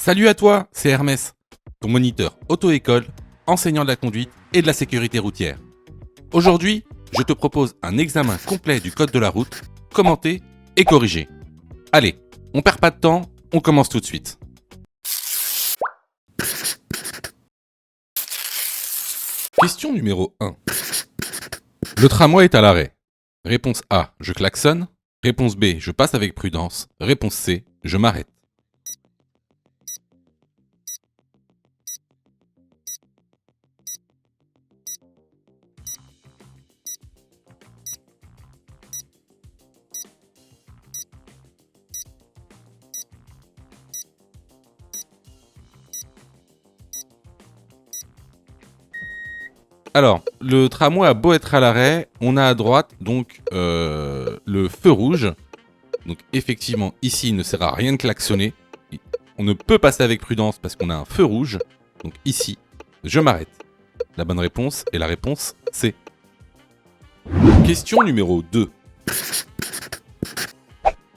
Salut à toi, c'est Hermès, ton moniteur auto-école, enseignant de la conduite et de la sécurité routière. Aujourd'hui, je te propose un examen complet du code de la route, commenté et corrigé. Allez, on perd pas de temps, on commence tout de suite. Question numéro 1. Le tramway est à l'arrêt. Réponse A, je klaxonne. Réponse B, je passe avec prudence. Réponse C, je m'arrête. Alors, le tramway a beau être à l'arrêt, on a à droite donc le feu rouge. Donc effectivement, ici, il ne sert à rien de klaxonner. On ne peut passer avec prudence parce qu'on a un feu rouge. Donc ici, je m'arrête. La bonne réponse est la réponse C. Question numéro 2.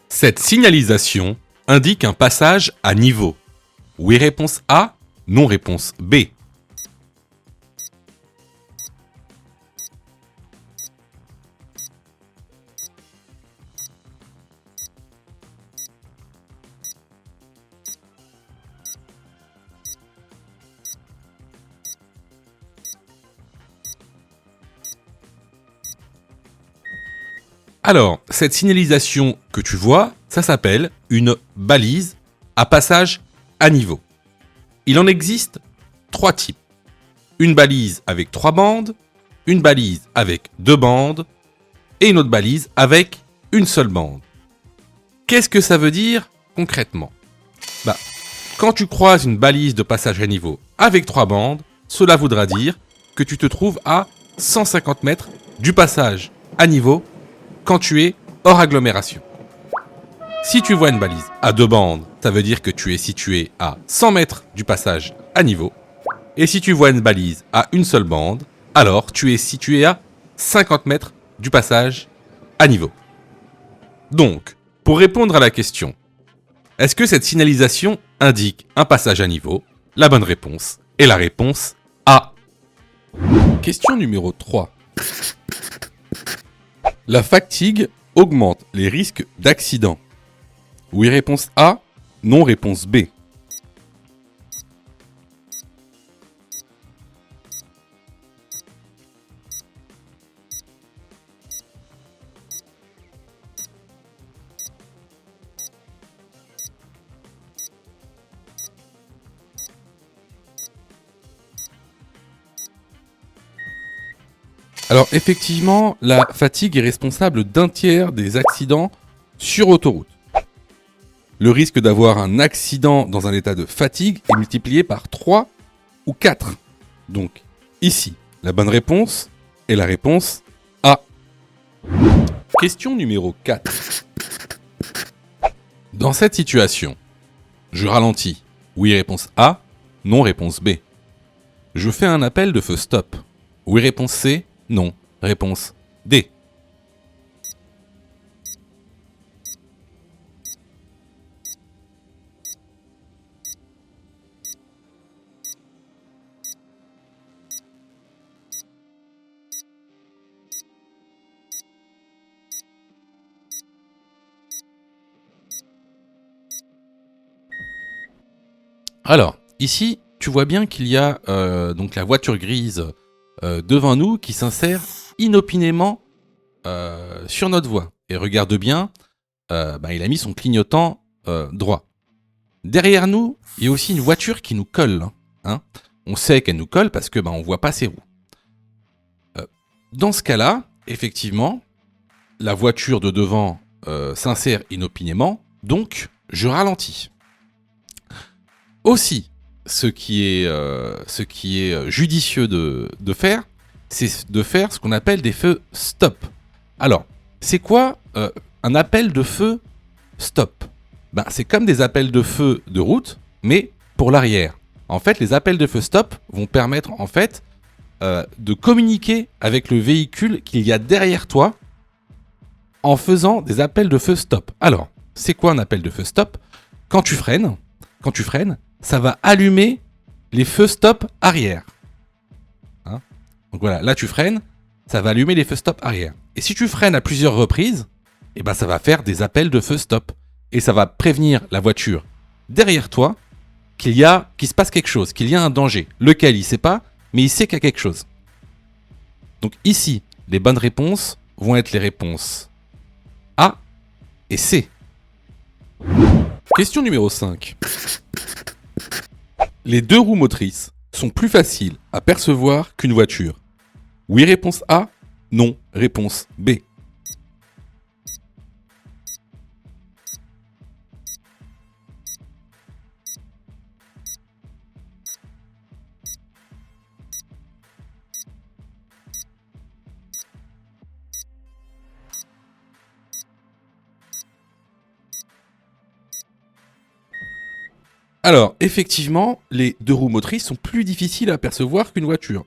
Cette signalisation indique un passage à niveau. Oui, réponse A. Non, réponse B. Alors, cette signalisation que tu vois, ça s'appelle une balise à passage à niveau. Il en existe 3 types. Une balise avec 3 bandes, une balise avec 2 bandes et une autre balise avec une seule bande. Qu'est-ce que ça veut dire concrètement ? Quand tu croises une balise de passage à niveau avec 3 bandes, cela voudra dire que tu te trouves à 150 mètres du passage à niveau quand tu es hors agglomération. Si tu vois une balise à 2 bandes, ça veut dire que tu es situé à 100 mètres du passage à niveau. Et si tu vois une balise à une seule bande, alors tu es situé à 50 mètres du passage à niveau. Donc, pour répondre à la question, est-ce que cette signalisation indique un passage à niveau ? La bonne réponse est la réponse A. Question numéro 3. La fatigue augmente les risques d'accident. Oui, réponse A. Non, réponse B. Alors effectivement, la fatigue est responsable d'un tiers des accidents sur autoroute. Le risque d'avoir un accident dans un état de fatigue est multiplié par 3 ou 4. Donc ici, la bonne réponse est la réponse A. Question numéro 4. Dans cette situation, je ralentis. Oui, réponse A. Non, réponse B. Je fais un appel de feu stop. Oui, réponse C. Non, réponse D. Alors, ici, tu vois bien qu'il y a donc la voiture grise devant nous qui s'insère inopinément sur notre voie. Et regarde bien, il a mis son clignotant droit. Derrière nous, il y a aussi une voiture qui nous colle. Hein. On sait qu'elle nous colle parce que on voit pas ses roues. Dans ce cas-là, effectivement, la voiture de devant s'insère inopinément, donc je ralentis. Aussi, ce qui est judicieux de faire, c'est de faire ce qu'on appelle des feux stop. Alors, c'est quoi un appel de feu stop ? C'est comme des appels de feu de route, mais pour l'arrière. En fait, les appels de feu stop vont permettre en fait de communiquer avec le véhicule qu'il y a derrière toi en faisant des appels de feu stop. Alors, c'est quoi un appel de feu stop ? Quand tu freines, ça va allumer les feux stop arrière. Hein? Donc voilà, là tu freines, ça va allumer les feux stop arrière. Et si tu freines à plusieurs reprises, eh ben ça va faire des appels de feux stop. Et ça va prévenir la voiture derrière toi qu'il se passe quelque chose, qu'il y a un danger. Lequel, il sait pas, mais il sait qu'il y a quelque chose. Donc ici, les bonnes réponses vont être les réponses A et C. Question numéro 5. Les deux roues motrices sont plus faciles à percevoir qu'une voiture. Oui, réponse A. Non, réponse B. Alors, effectivement, les deux roues motrices sont plus difficiles à percevoir qu'une voiture.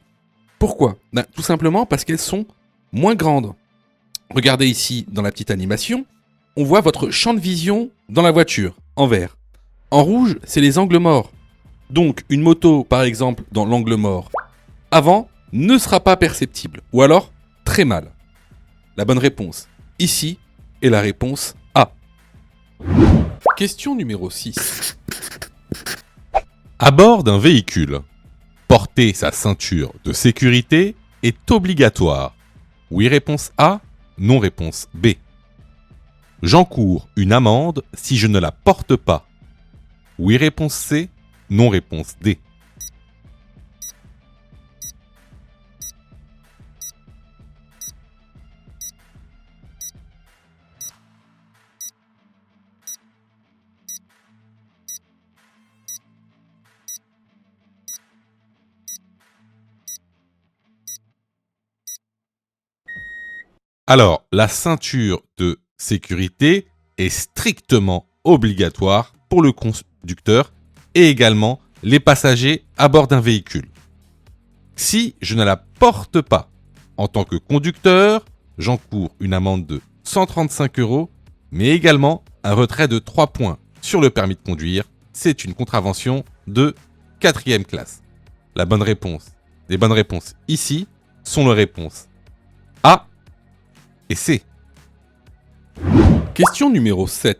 Pourquoi ? Tout simplement parce qu'elles sont moins grandes. Regardez ici, dans la petite animation, on voit votre champ de vision dans la voiture, en vert. En rouge, c'est les angles morts. Donc, une moto, par exemple, dans l'angle mort, avant, ne sera pas perceptible, ou alors très mal. La bonne réponse, ici, est la réponse A. Question numéro 6. À bord d'un véhicule, porter sa ceinture de sécurité est obligatoire. Oui, réponse A. Non, réponse B. J'encours une amende si je ne la porte pas. Oui, réponse C. Non, réponse D. Alors, la ceinture de sécurité est strictement obligatoire pour le conducteur et également les passagers à bord d'un véhicule. Si je ne la porte pas en tant que conducteur, j'encours une amende de 135 €, mais également un retrait de 3 points sur le permis de conduire. C'est une contravention de 4e classe. Les bonnes réponses ici sont les réponses A et C. Question numéro 7.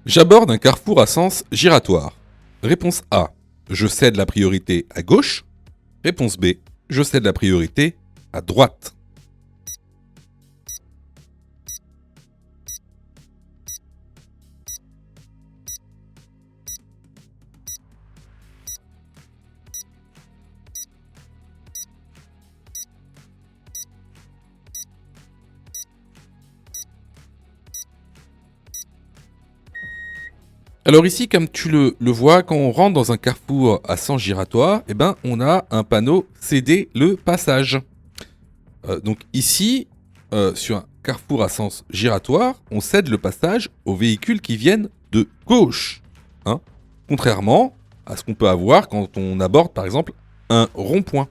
J'aborde un carrefour à sens giratoire. Réponse A. Je cède la priorité à gauche. Réponse B. Je cède la priorité à droite. Alors ici, comme tu le vois, quand on rentre dans un carrefour à sens giratoire, eh ben, on a un panneau céder le passage. Donc ici, sur un carrefour à sens giratoire, on cède le passage aux véhicules qui viennent de gauche. Hein, contrairement à ce qu'on peut avoir quand on aborde par exemple un rond-point.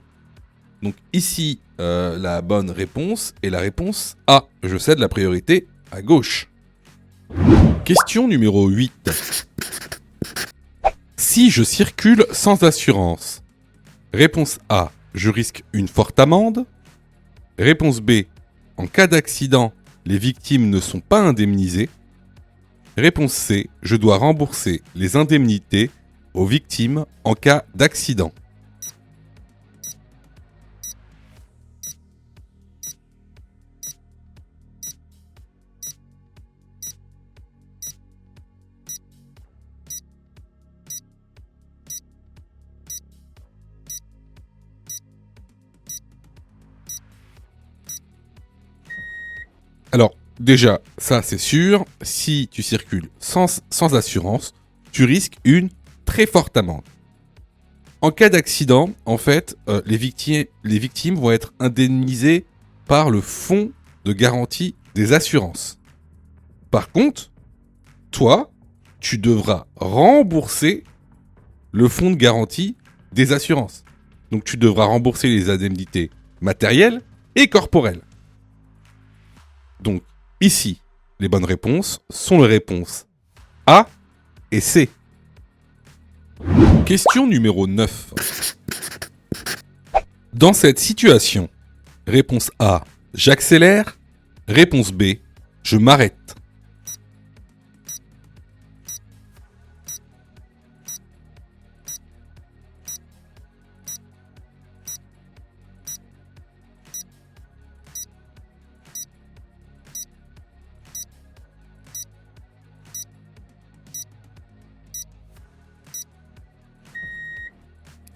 Donc ici, la bonne réponse est la réponse A. Je cède la priorité à gauche. Question numéro 8. Si je circule sans assurance, réponse A, je risque une forte amende. Réponse B, en cas d'accident, les victimes ne sont pas indemnisées. Réponse C, je dois rembourser les indemnités aux victimes en cas d'accident. Alors, déjà, ça c'est sûr, si tu circules sans assurance, tu risques une très forte amende. En cas d'accident, en fait, les victimes vont être indemnisées par le fonds de garantie des assurances. Par contre, toi, tu devras rembourser le fonds de garantie des assurances. Donc tu devras rembourser les indemnités matérielles et corporelles. Donc ici, les bonnes réponses sont les réponses A et C. Question numéro 9. Dans cette situation, réponse A, j'accélère. Réponse B, je m'arrête.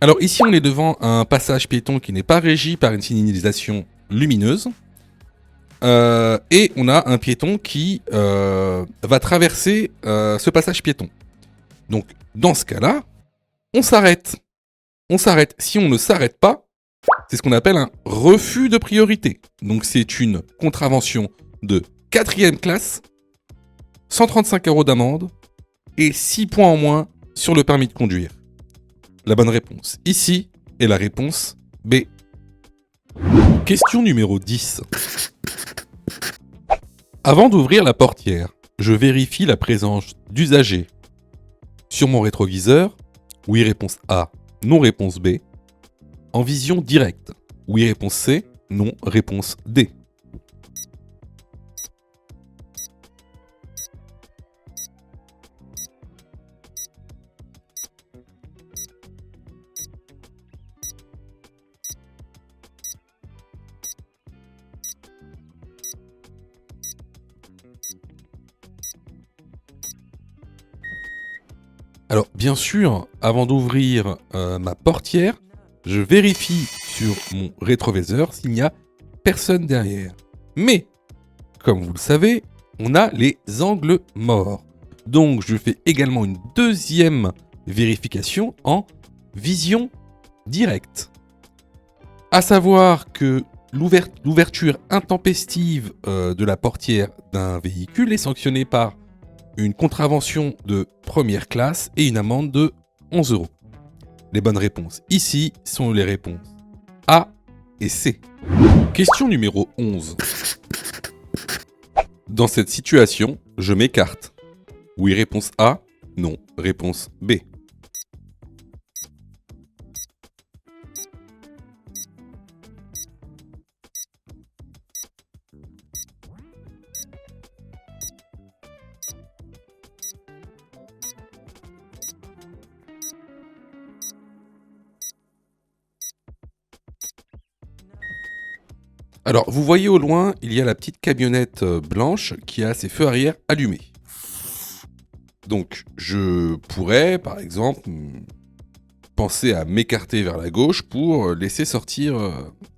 Alors ici, on est devant un passage piéton qui n'est pas régi par une signalisation lumineuse. Et on a un piéton qui va traverser ce passage piéton. Donc, dans ce cas-là, on s'arrête. On s'arrête. Si on ne s'arrête pas, c'est ce qu'on appelle un refus de priorité. Donc, c'est une contravention de 4e classe, 135 € d'amende et 6 points en moins sur le permis de conduire. La bonne réponse ici est la réponse B. Question numéro 10. Avant d'ouvrir la portière, je vérifie la présence d'usagers sur mon rétroviseur. Oui, réponse A. Non, réponse B. En vision directe. Oui, réponse C. Non, réponse D. Alors, bien sûr, avant d'ouvrir ma portière, je vérifie sur mon rétroviseur s'il n'y a personne derrière. Mais, comme vous le savez, on a les angles morts. Donc, je fais également une deuxième vérification en vision directe. À savoir que l'ouverture intempestive de la portière d'un véhicule est sanctionnée par une contravention de première classe et une amende de 11 €. Les bonnes réponses ici sont les réponses A et C. Question numéro 11. Dans cette situation, je m'écarte. Oui, réponse A. Non, réponse B. Alors, vous voyez au loin, il y a la petite camionnette blanche qui a ses feux arrière allumés. Donc, je pourrais, par exemple, penser à m'écarter vers la gauche pour laisser sortir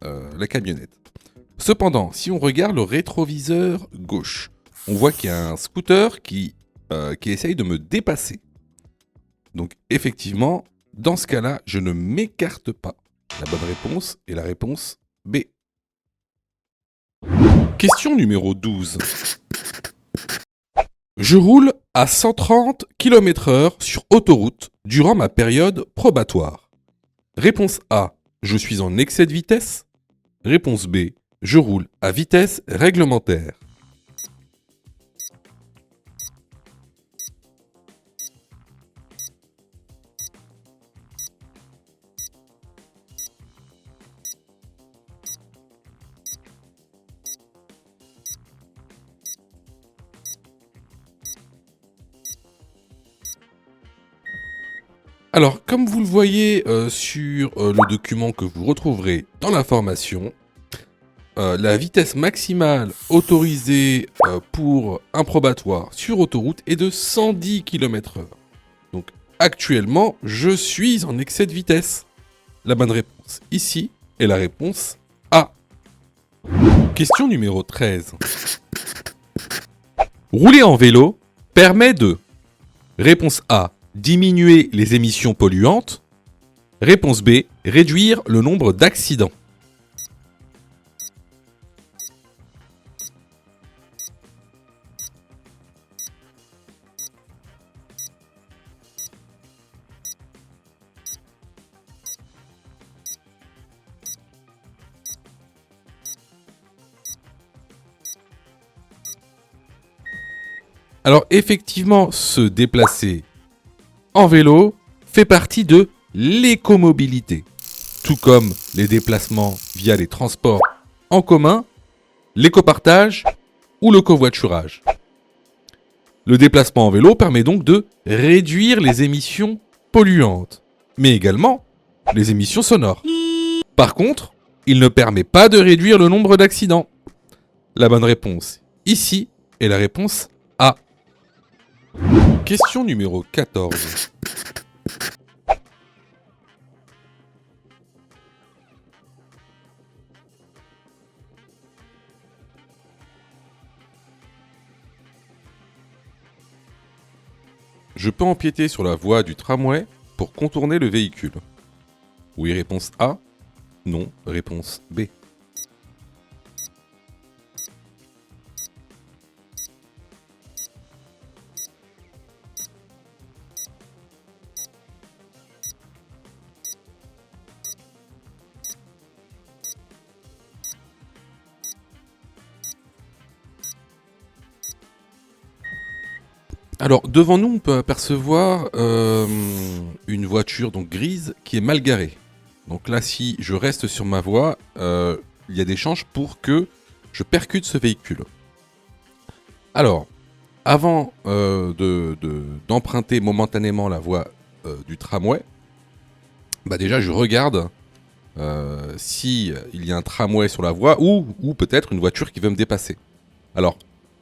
la camionnette. Cependant, si on regarde le rétroviseur gauche, on voit qu'il y a un scooter qui essaye de me dépasser. Donc, effectivement, dans ce cas-là, je ne m'écarte pas. La bonne réponse est la réponse B. Question numéro 12. Je roule à 130 km/h sur autoroute durant ma période probatoire. Réponse A. Je suis en excès de vitesse. Réponse B. Je roule à vitesse réglementaire. Alors, comme vous le voyez sur le document que vous retrouverez dans l'information, la vitesse maximale autorisée pour un probatoire sur autoroute est de 110 km/h. Donc, actuellement, je suis en excès de vitesse. La bonne réponse ici est la réponse A. Question numéro 13. Rouler en vélo permet de... Réponse A. Diminuer les émissions polluantes. Réponse B. Réduire le nombre d'accidents. Alors effectivement, se déplacer en vélo fait partie de l'écomobilité, tout comme les déplacements via les transports en commun, l'écopartage ou le covoiturage. Le déplacement en vélo permet donc de réduire les émissions polluantes, mais également les émissions sonores. Par contre, il ne permet pas de réduire le nombre d'accidents. La bonne réponse ici est la réponse A. Question numéro 14. Je peux empiéter sur la voie du tramway pour contourner le véhicule. Oui, réponse A. Non, réponse B. Alors, devant nous, on peut apercevoir une voiture donc grise qui est mal garée. Donc là, si je reste sur ma voie, il y a des chances pour que je percute ce véhicule. Alors, avant d'emprunter momentanément la voie du tramway, bah déjà je regarde si il y a un tramway sur la voie ou peut-être une voiture qui veut me dépasser. Alors,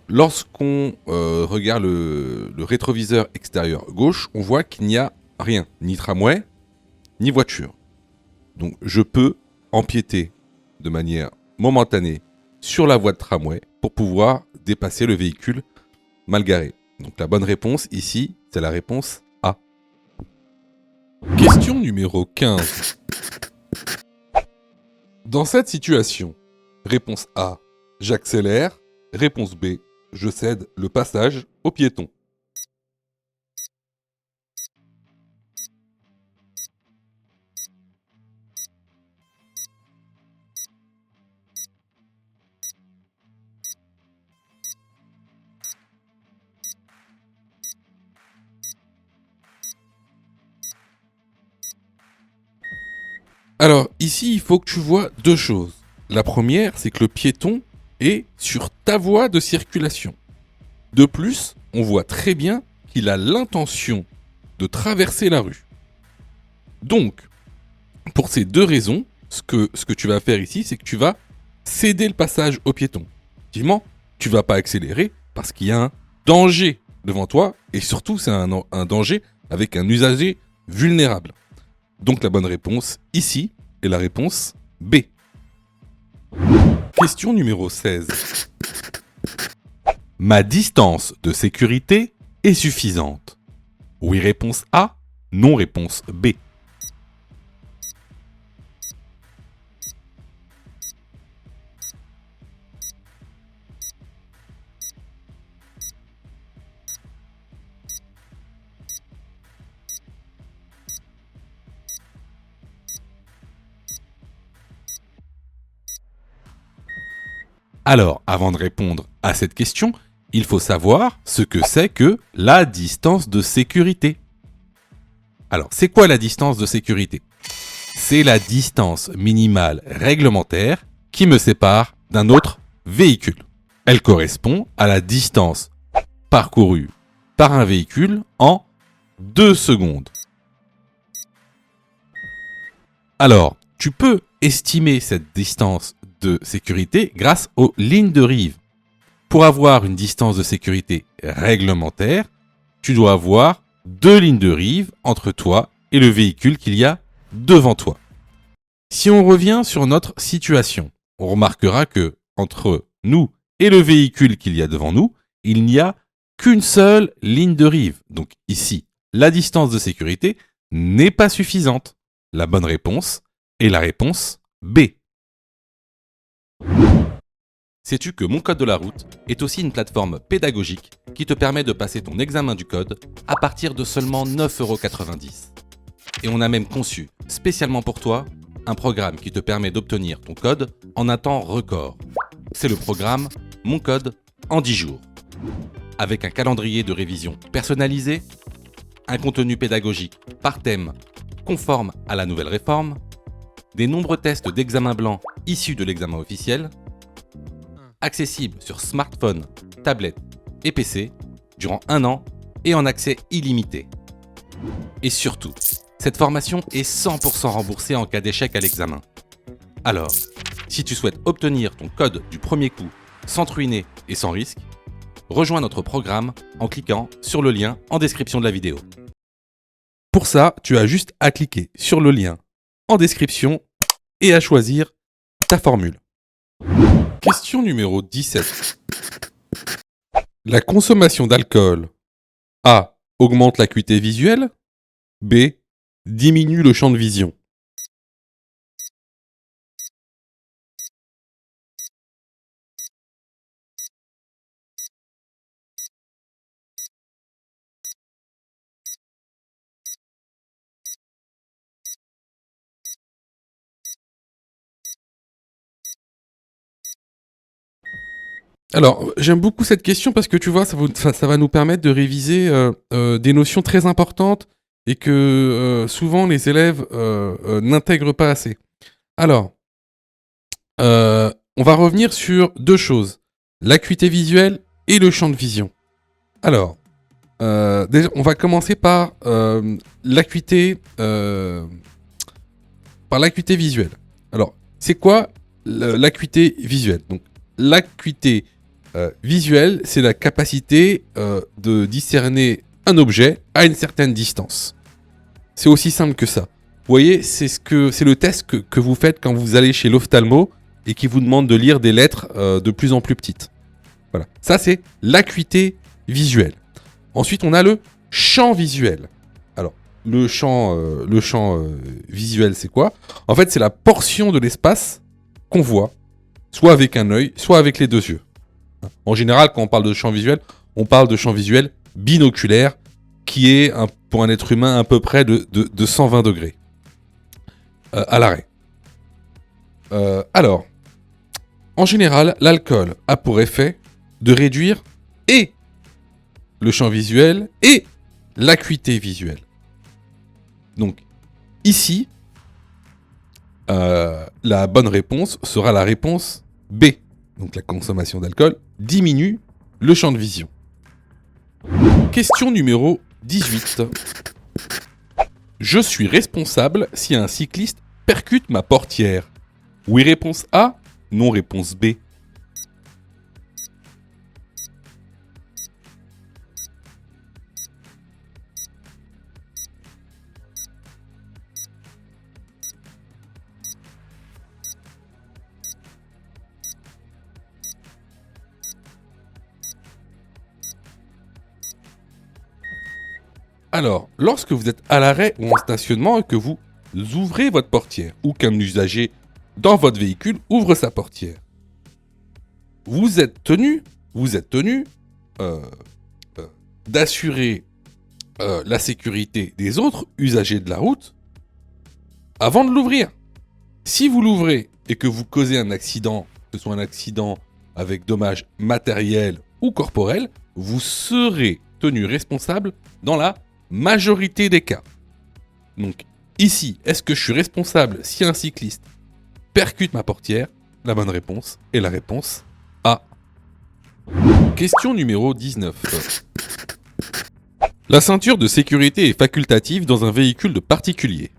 lorsqu'on regarde le rétroviseur extérieur gauche, on voit qu'il n'y a rien, ni tramway, ni voiture. Donc je peux empiéter de manière momentanée sur la voie de tramway pour pouvoir dépasser le véhicule mal garé. Donc la bonne réponse ici, c'est la réponse A. Question numéro 15. Dans cette situation, réponse A, j'accélère. Réponse B, je cède le passage aux piétons. Alors, ici, il faut que tu vois deux choses. La première, c'est que le piéton est sur ta voie de circulation. De plus, on voit très bien qu'il a l'intention de traverser la rue. Donc, pour ces deux raisons, ce que tu vas faire ici, c'est que tu vas céder le passage au piéton. Effectivement, tu vas pas accélérer parce qu'il y a un danger devant toi et surtout, c'est un danger avec un usager vulnérable. Donc la bonne réponse ici est la réponse B. Question numéro 16. Ma distance de sécurité est suffisante. Oui, réponse A. Non, réponse B. Alors, avant de répondre à cette question, il faut savoir ce que c'est que la distance de sécurité. Alors, c'est quoi la distance de sécurité ? C'est la distance minimale réglementaire qui me sépare d'un autre véhicule. Elle correspond à la distance parcourue par un véhicule en 2 secondes. Alors, tu peux estimer cette distance de sécurité grâce aux lignes de rive. Pour avoir une distance de sécurité réglementaire, tu dois avoir 2 lignes de rive entre toi et le véhicule qu'il y a devant toi. Si on revient sur notre situation, on remarquera que entre nous et le véhicule qu'il y a devant nous, il n'y a qu'une seule ligne de rive. Donc ici, la distance de sécurité n'est pas suffisante. La bonne réponse est la réponse B. Sais-tu que Mon Code de la route est aussi une plateforme pédagogique qui te permet de passer ton examen du code à partir de seulement 9,90 €. Et on a même conçu, spécialement pour toi, un programme qui te permet d'obtenir ton code en un temps record. C'est le programme Mon Code en 10 jours. Avec un calendrier de révision personnalisé, un contenu pédagogique par thème conforme à la nouvelle réforme, des nombreux tests d'examen blanc issus de l'examen officiel, accessibles sur smartphone, tablette et PC durant 1 an et en accès illimité. Et surtout, cette formation est 100% remboursée en cas d'échec à l'examen. Alors, si tu souhaites obtenir ton code du premier coup sans te ruiner et sans risque, rejoins notre programme en cliquant sur le lien en description de la vidéo. Pour ça, tu as juste à cliquer sur le lien en description et à choisir ta formule. Question numéro 17. La consommation d'alcool A. Augmente l'acuité visuelle. B. Diminue le champ de vision. Alors, j'aime beaucoup cette question parce que tu vois, ça va nous permettre de réviser des notions très importantes et que souvent les élèves n'intègrent pas assez. Alors, on va revenir sur 2 choses, l'acuité visuelle et le champ de vision. Alors, déjà, on va commencer par l'acuité visuelle. Alors, c'est quoi l'acuité visuelle? Donc, l'acuité visuelle, c'est la capacité de discerner un objet à une certaine distance. C'est aussi simple que ça. Vous voyez, c'est le test que vous faites quand vous allez chez l'ophtalmo et qui vous demande de lire des lettres de plus en plus petites. Voilà. Ça, c'est l'acuité visuelle. Ensuite, on a le champ visuel. Alors, le champ visuel, c'est quoi? En fait, c'est la portion de l'espace qu'on voit, soit avec un œil, soit avec les 2 yeux. En général, quand on parle de champ visuel, on parle de champ visuel binoculaire, qui est, pour un être humain, à peu près de 120 degrés à l'arrêt. Alors, en général, l'alcool a pour effet de réduire et le champ visuel et l'acuité visuelle. Donc, ici, la bonne réponse sera la réponse B. Donc, la consommation d'alcool diminue le champ de vision. Question numéro 18. Je suis responsable si un cycliste percute ma portière. Oui, réponse A. Non, réponse B. Alors, lorsque vous êtes à l'arrêt ou en stationnement et que vous ouvrez votre portière, ou qu'un usager dans votre véhicule ouvre sa portière, vous êtes tenu d'assurer la sécurité des autres usagers de la route avant de l'ouvrir. Si vous l'ouvrez et que vous causez un accident, que ce soit un accident avec dommages matériels ou corporels, vous serez tenu responsable dans la majorité des cas. Donc ici, est-ce que je suis responsable si un cycliste percute ma portière? La bonne réponse est la réponse A. Question numéro 19. La ceinture de sécurité est facultative dans un véhicule de particulier.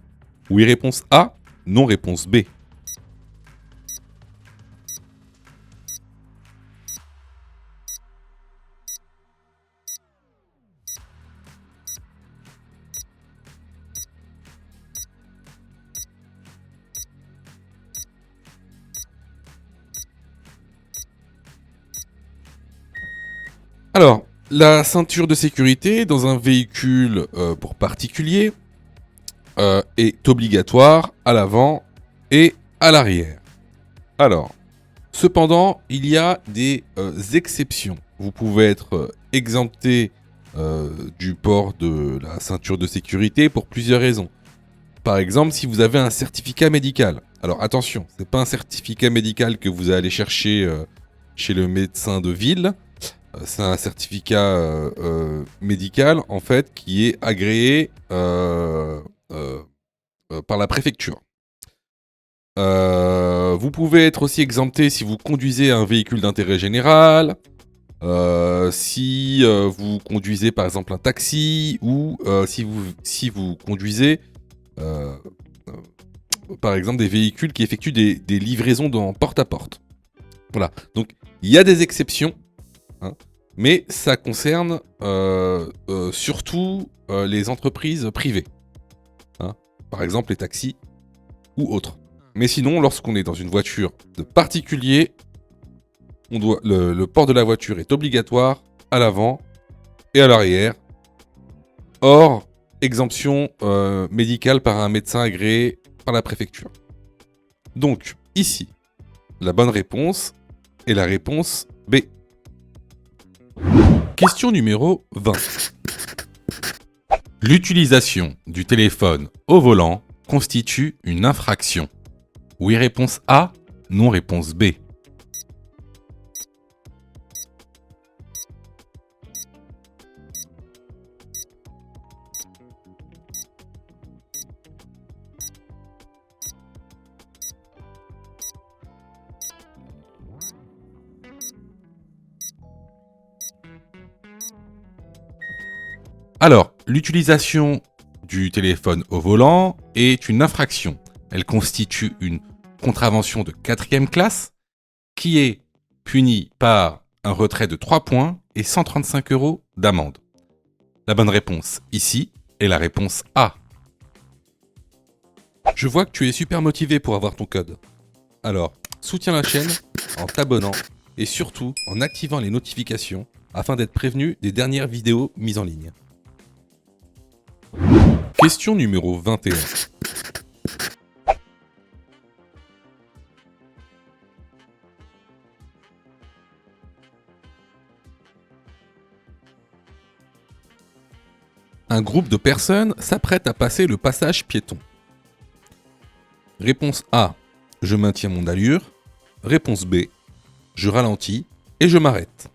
Oui, réponse A. Non, réponse B. Alors, la ceinture de sécurité dans un véhicule pour particulier est obligatoire à l'avant et à l'arrière. Alors, cependant, il y a des exceptions. Vous pouvez être exempté du port de la ceinture de sécurité pour plusieurs raisons. Par exemple, si vous avez un certificat médical. Alors attention, c'est pas un certificat médical que vous allez chercher chez le médecin de ville. C'est un certificat médical, en fait, qui est agréé par la préfecture. Vous pouvez être aussi exempté si vous conduisez un véhicule d'intérêt général, si vous conduisez par exemple un taxi, ou si vous conduisez par exemple des véhicules qui effectuent des livraisons en porte-à-porte. Voilà, donc il y a des exceptions, hein, mais ça concerne surtout les entreprises privées, hein, par exemple les taxis ou autres. Mais sinon, lorsqu'on est dans une voiture de particulier, le port de la voiture est obligatoire à l'avant et à l'arrière. Hors exemption médicale par un médecin agréé par la préfecture. Donc, ici, la bonne réponse est la réponse B. Question numéro 20. L'utilisation du téléphone au volant constitue une infraction. Oui, réponse A. Non, réponse B. Alors, l'utilisation du téléphone au volant est une infraction. Elle constitue une contravention de 4e classe qui est punie par un retrait de 3 points et 135 € d'amende. La bonne réponse ici est la réponse A. Je vois que tu es super motivé pour avoir ton code. Alors, soutiens la chaîne en t'abonnant et surtout en activant les notifications afin d'être prévenu des dernières vidéos mises en ligne. Question numéro 21. Un groupe de personnes s'apprête à passer le passage piéton. Réponse A, je maintiens mon allure. Réponse B, je ralentis et je m'arrête.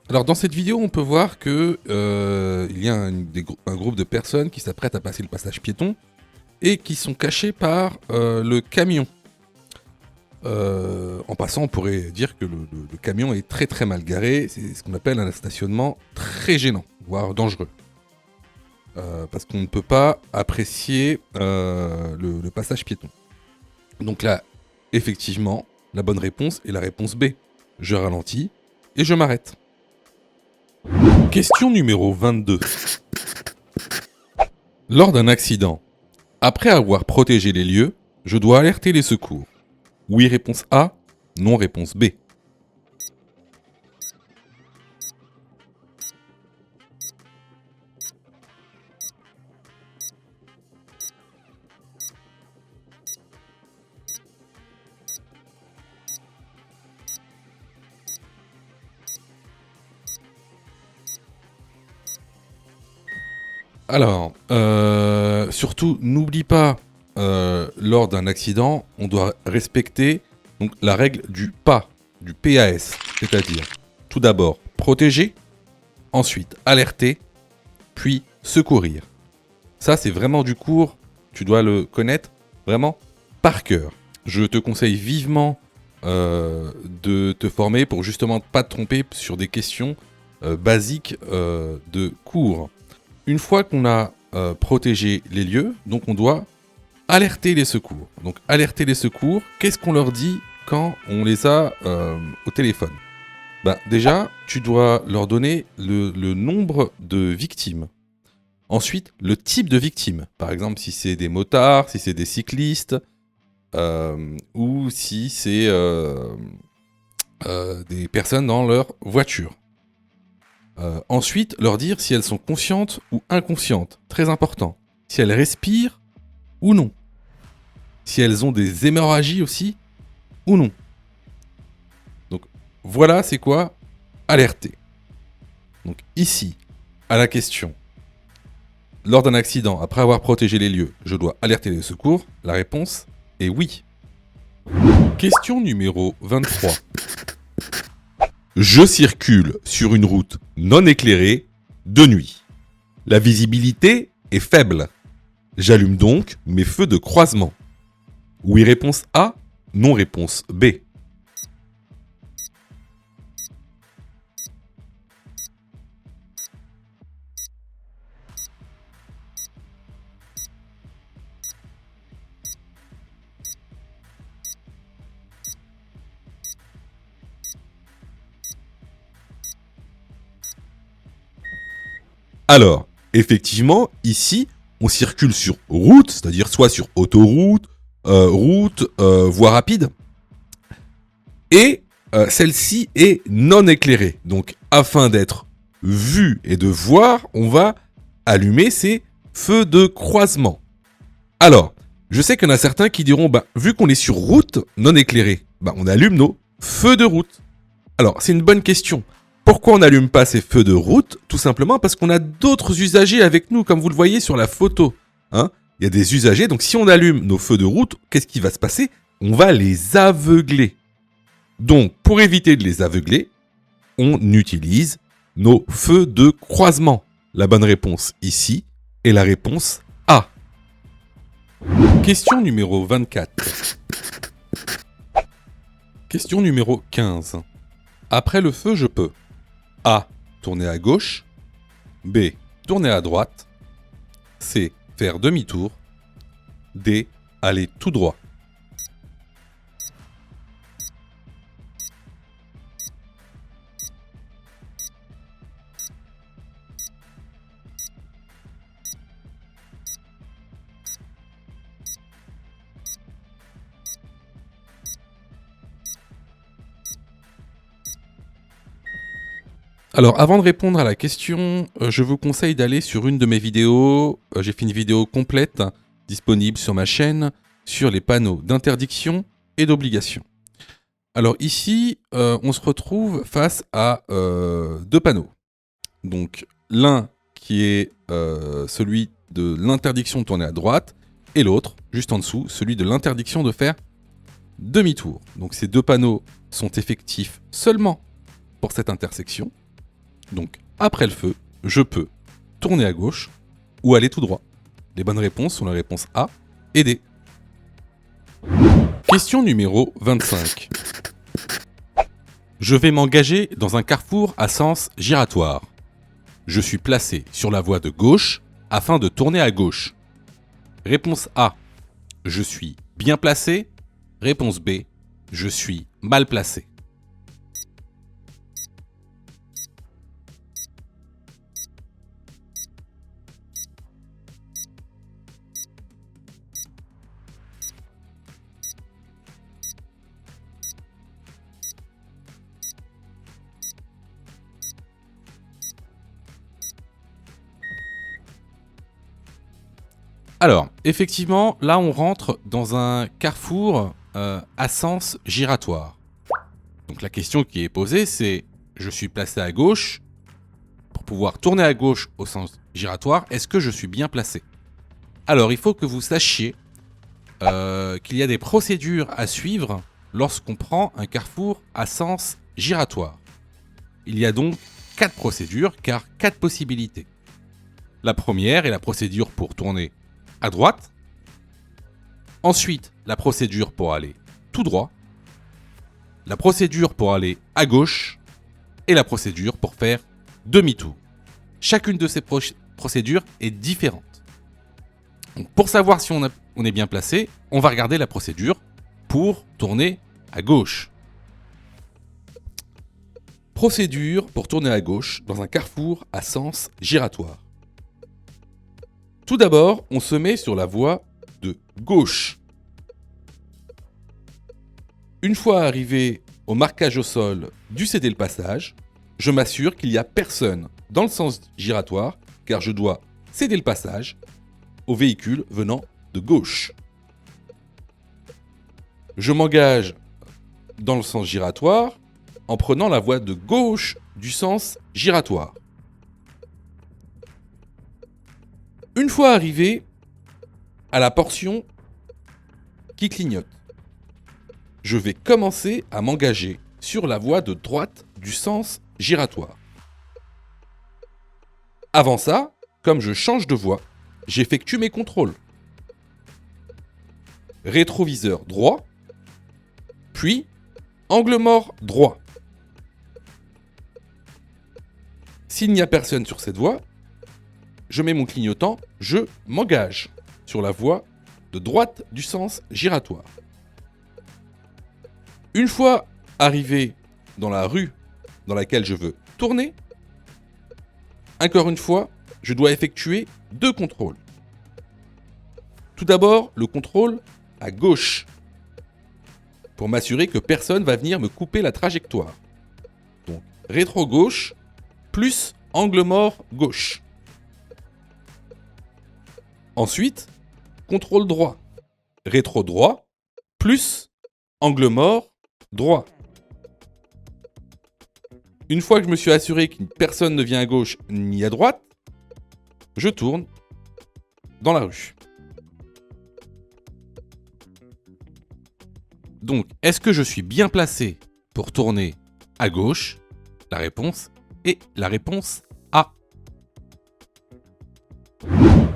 Alors dans cette vidéo, on peut voir que il y a un groupe de personnes qui s'apprêtent à passer le passage piéton et qui sont cachées par le camion. En passant, on pourrait dire que le camion est très très mal garé. C'est ce qu'on appelle un stationnement très gênant, voire dangereux. Parce qu'on ne peut pas apprécier le passage piéton. Donc là, effectivement, la bonne réponse est la réponse B. Je ralentis et je m'arrête. Question numéro 22. Lors d'un accident, après avoir protégé les lieux, je dois alerter les secours. Oui, réponse A. Non, réponse B. Alors, surtout, n'oublie pas, lors d'un accident, on doit respecter donc, la règle du PAS, du PAS, c'est-à-dire tout d'abord protéger, ensuite alerter, puis secourir. Ça, c'est vraiment du cours, tu dois le connaître vraiment par cœur. Je te conseille vivement de te former pour justement pas te tromper sur des questions basiques de cours. Une fois qu'on a protégé les lieux, donc on doit alerter les secours. Donc alerter les secours, qu'est-ce qu'on leur dit quand on les a au téléphone? Déjà, tu dois leur donner le nombre de victimes. Ensuite, le type de victime. Par exemple, si c'est des motards, si c'est des cyclistes, ou si c'est des personnes dans leur voiture. Ensuite, leur dire si elles sont conscientes ou inconscientes. Très important. Si elles respirent ou non. si elles ont des hémorragies aussi ou non. Donc voilà, c'est quoi alerter. Donc ici, à la question, lors d'un accident, après avoir protégé les lieux, je dois alerter les secours? La réponse est oui. Question numéro 23. Je circule sur une route non éclairée de nuit. La visibilité est faible. J'allume donc mes feux de croisement. Oui, réponse A. Non, réponse B. Alors, effectivement, ici, on circule sur route, c'est-à-dire soit sur autoroute, voie rapide, et celle-ci est non éclairée. Donc, afin d'être vue et de voir, on va allumer ces feux de croisement. Alors, je sais qu'il y en a certains qui diront, vu qu'on est sur route non éclairée, on allume nos feux de route. Alors, c'est une bonne question. Pourquoi on n'allume pas ces feux de route? Tout simplement parce qu'on a d'autres usagers avec nous, comme vous le voyez sur la photo. Il y a des usagers, donc si on allume nos feux de route, qu'est-ce qui va se passer? On va les aveugler. Donc, pour éviter de les aveugler, on utilise nos feux de croisement. La bonne réponse ici est la réponse A. Question numéro 24. Question numéro 15. Après le feu, je peux A. Tourner à gauche. B. Tourner à droite. C. Faire demi-tour. D. Aller tout droit. Alors, avant de répondre à la question, je vous conseille d'aller sur une de mes vidéos. J'ai fait une vidéo complète disponible sur ma chaîne sur les panneaux d'interdiction et d'obligation. Alors ici, on se retrouve face à deux panneaux. Donc l'un qui est celui de l'interdiction de tourner à droite et l'autre, juste en dessous, celui de l'interdiction de faire demi-tour. Donc ces deux panneaux sont effectifs seulement pour cette intersection. Donc, après le feu, je peux tourner à gauche ou aller tout droit. Les bonnes réponses sont la réponse A et D. Question numéro 25. Je vais m'engager dans un carrefour à sens giratoire. Je suis placé sur la voie de gauche afin de tourner à gauche. Réponse A. Je suis bien placé. Réponse B. Je suis mal placé. Alors, effectivement, là on rentre dans un carrefour à sens giratoire. Donc la question qui est posée, c'est je suis placé à gauche, pour pouvoir tourner à gauche au sens giratoire, est-ce que je suis bien placé? Alors, il faut que vous sachiez qu'il y a des procédures à suivre lorsqu'on prend un carrefour à sens giratoire. Il y a donc 4 procédures, car 4 possibilités. La première est la procédure pour tourner à droite. Ensuite, la procédure pour aller tout droit. La procédure pour aller à gauche. Et la procédure pour faire demi-tour. Chacune de ces procédures est différente. Donc, pour savoir si on est bien placé, on va regarder la procédure pour tourner à gauche. Procédure pour tourner à gauche dans un carrefour à sens giratoire. Tout d'abord, on se met sur la voie de gauche. Une fois arrivé au marquage au sol du céder le passage, je m'assure qu'il n'y a personne dans le sens giratoire, car je dois céder le passage au véhicule venant de gauche. Je m'engage dans le sens giratoire en prenant la voie de gauche du sens giratoire. Une fois arrivé à la portion qui clignote, je vais commencer à m'engager sur la voie de droite du sens giratoire. Avant ça, comme je change de voie, j'effectue mes contrôles. Rétroviseur droit, puis angle mort droit. S'il n'y a personne sur cette voie, je mets mon clignotant, je m'engage sur la voie de droite du sens giratoire. Une fois arrivé dans la rue dans laquelle je veux tourner, encore une fois, je dois effectuer 2 contrôles. Tout d'abord, le contrôle à gauche, pour m'assurer que personne va venir me couper la trajectoire. Donc, rétro gauche plus angle mort gauche. Ensuite, contrôle droit. Rétro droit plus angle mort droit. Une fois que je me suis assuré qu'une personne ne vient à gauche ni à droite, je tourne dans la rue. Donc, est-ce que je suis bien placé pour tourner à gauche? La réponse est la réponse A.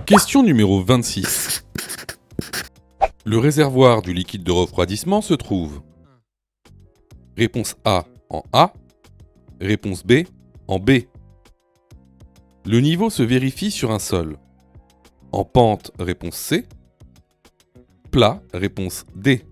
Question numéro 26. Le réservoir du liquide de refroidissement se trouve. Réponse A en A. Réponse B en B. Le niveau se vérifie sur un sol. En pente, réponse C. Plat, réponse D.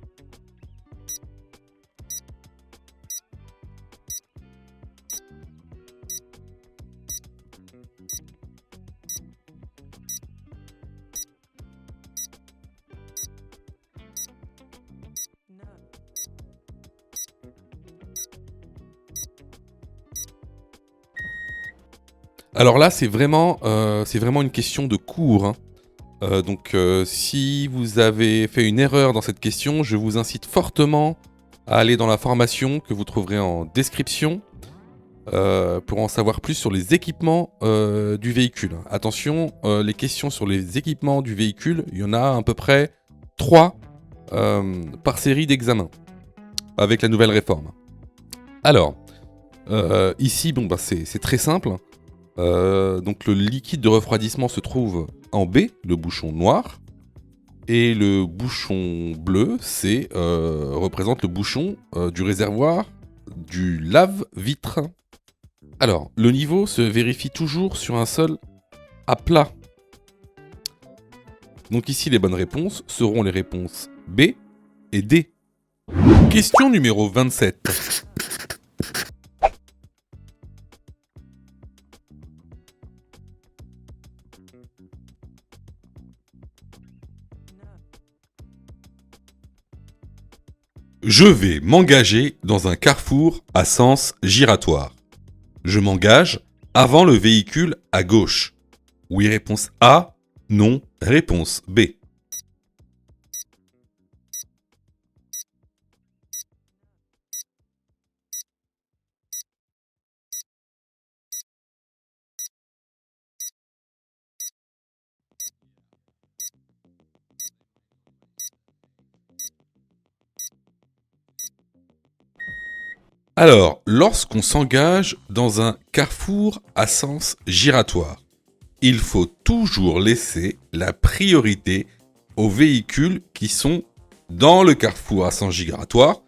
Alors là, c'est vraiment une question de cours, hein. Donc, si vous avez fait une erreur dans cette question, je vous incite fortement à aller dans la formation que vous trouverez en description pour en savoir plus sur les équipements du véhicule. Attention, les questions sur les équipements du véhicule, il y en a à peu près 3 par série d'examens avec la nouvelle réforme. Alors, ici, c'est très simple. Donc le liquide de refroidissement se trouve en B, le bouchon noir, et le bouchon bleu, représente le bouchon du réservoir du lave-vitre. Alors, le niveau se vérifie toujours sur un sol à plat. Donc ici, les bonnes réponses seront les réponses B et D. Question numéro 27. Je vais m'engager dans un carrefour à sens giratoire. Je m'engage avant le véhicule à gauche. Oui, réponse A. Non, réponse B. Alors, lorsqu'on s'engage dans un carrefour à sens giratoire, il faut toujours laisser la priorité aux véhicules qui sont dans le carrefour à sens giratoire,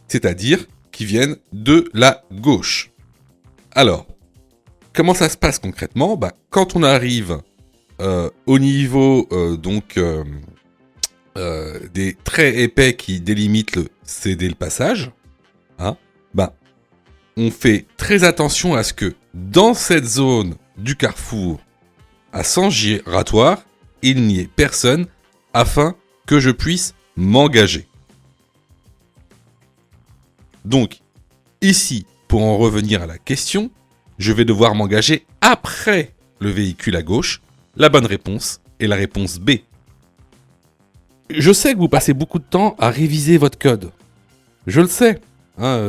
c'est-à-dire qui viennent de la gauche. Alors, comment ça se passe concrètement ? Quand on arrive au niveau des traits épais qui délimitent le céder le passage, on fait très attention à ce que dans cette zone du carrefour à sens giratoire, il n'y ait personne afin que je puisse m'engager. Donc, ici, pour en revenir à la question, je vais devoir m'engager après le véhicule à gauche. La bonne réponse est la réponse B. Je sais que vous passez beaucoup de temps à réviser votre code. Je le sais.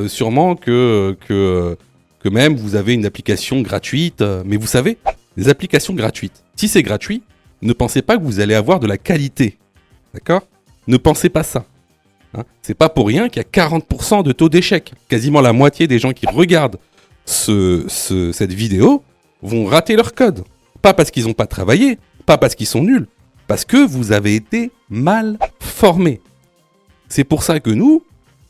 Sûrement que même vous avez une application gratuite. Mais vous savez, les applications gratuites, si c'est gratuit, ne pensez pas que vous allez avoir de la qualité. D'accord ? Ne pensez pas ça. C'est pas pour rien qu'il y a 40% de taux d'échec. Quasiment la moitié des gens qui regardent cette vidéo vont rater leur code. Pas parce qu'ils n'ont pas travaillé, pas parce qu'ils sont nuls, parce que vous avez été mal formés. C'est pour ça que nous,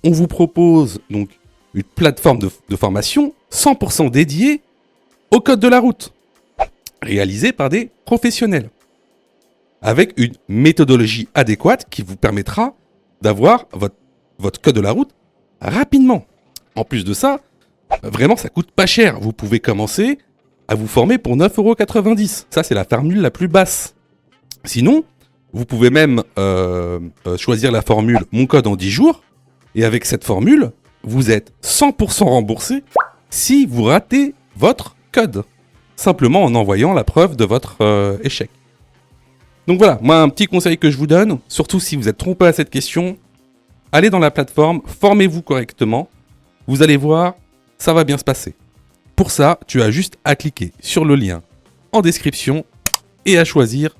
on vous propose donc une plateforme de formation 100% dédiée au code de la route, réalisée par des professionnels, avec une méthodologie adéquate qui vous permettra d'avoir votre code de la route rapidement. En plus de ça, vraiment ça coûte pas cher. Vous pouvez commencer à vous former pour 9,90 €. Ça c'est la formule la plus basse. Sinon, vous pouvez même choisir la formule Mon code en 10 jours. Et avec cette formule, vous êtes 100% remboursé si vous ratez votre code. Simplement en envoyant la preuve de votre échec. Donc voilà, moi un petit conseil que je vous donne, surtout si vous êtes trompé à cette question, allez dans la plateforme, formez-vous correctement. Vous allez voir, ça va bien se passer. Pour ça, tu as juste à cliquer sur le lien en description et à choisir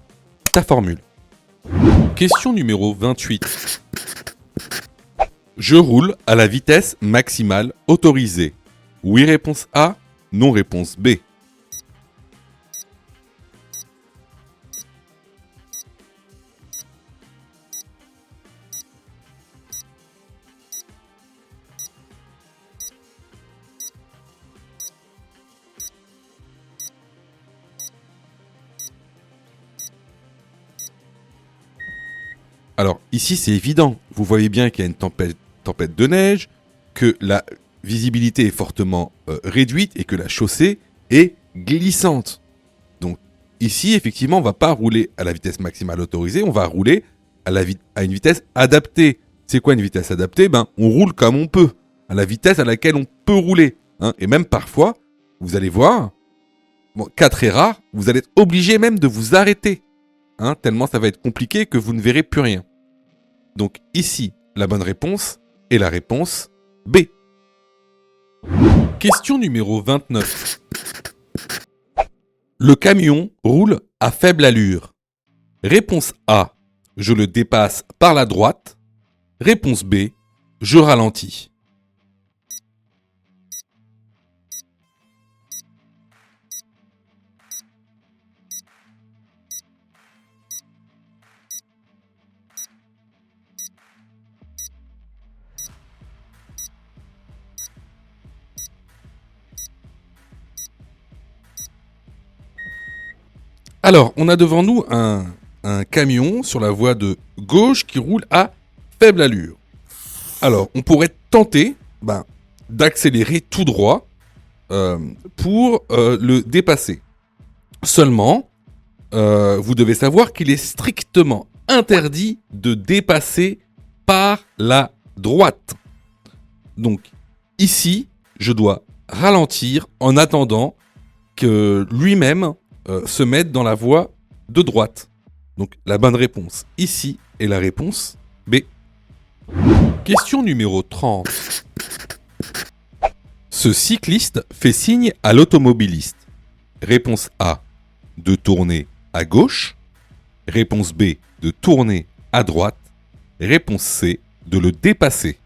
ta formule. Question numéro 28. Je roule à la vitesse maximale autorisée. Oui, réponse A. Non, réponse B. Alors ici c'est évident, vous voyez bien qu'il y a une tempête de neige, que la visibilité est fortement réduite et que la chaussée est glissante. Donc ici effectivement on ne va pas rouler à la vitesse maximale autorisée, on va rouler à une vitesse adaptée. C'est quoi une vitesse adaptée ? On roule comme on peut, à la vitesse à laquelle on peut rouler. Et même parfois, vous allez voir, cas très rare, vous allez être obligé même de vous arrêter. Tellement ça va être compliqué que vous ne verrez plus rien. Donc ici, la bonne réponse est la réponse B. Question numéro 29. Le camion roule à faible allure. Réponse A, je le dépasse par la droite. Réponse B, je ralentis. Alors, on a devant nous un camion sur la voie de gauche qui roule à faible allure. Alors, on pourrait tenter d'accélérer tout droit pour le dépasser. Seulement, vous devez savoir qu'il est strictement interdit de dépasser par la droite. Donc, ici, je dois ralentir en attendant que lui-même se mette dans la voie de droite. Donc, la bonne réponse ici est la réponse B. Question numéro 30. Ce cycliste fait signe à l'automobiliste. Réponse A, de tourner à gauche. Réponse B, de tourner à droite. Réponse C, de le dépasser.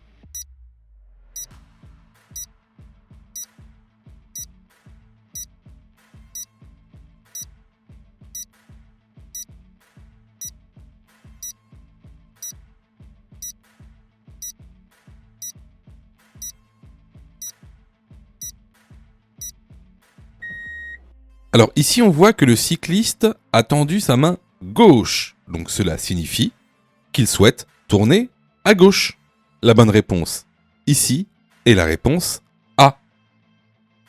Alors ici on voit que le cycliste a tendu sa main gauche. Donc cela signifie qu'il souhaite tourner à gauche. La bonne réponse ici est la réponse A.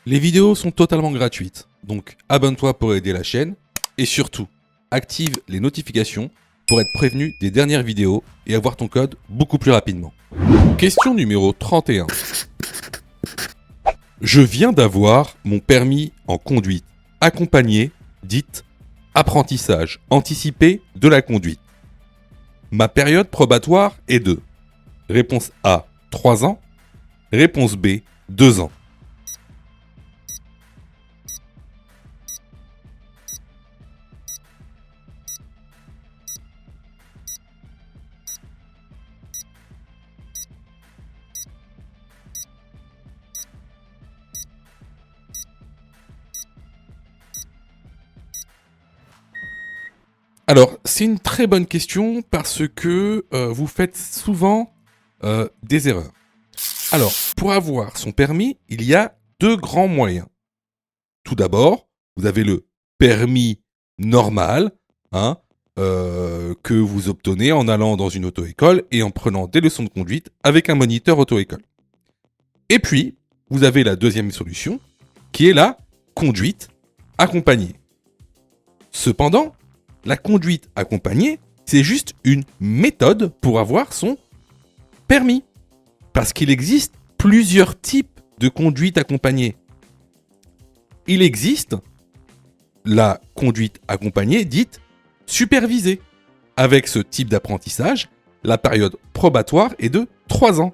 Les vidéos sont totalement gratuites. Donc abonne-toi pour aider la chaîne. Et surtout, active les notifications pour être prévenu des dernières vidéos et avoir ton code beaucoup plus rapidement. Question numéro 31. Je viens d'avoir mon permis en conduite accompagné, dite apprentissage anticipé de la conduite. Ma période probatoire est de réponse A, 3 ans. Réponse B, 2 ans. Alors, c'est une très bonne question parce que vous faites souvent des erreurs. Alors, pour avoir son permis, il y a 2 grands moyens. Tout d'abord, vous avez le permis normal, que vous obtenez en allant dans une auto-école et en prenant des leçons de conduite avec un moniteur auto-école. Et puis, vous avez la deuxième solution, qui est la conduite accompagnée. Cependant, la conduite accompagnée, c'est juste une méthode pour avoir son permis. Parce qu'il existe plusieurs types de conduite accompagnée. Il existe la conduite accompagnée dite supervisée. Avec ce type d'apprentissage, la période probatoire est de 3 ans.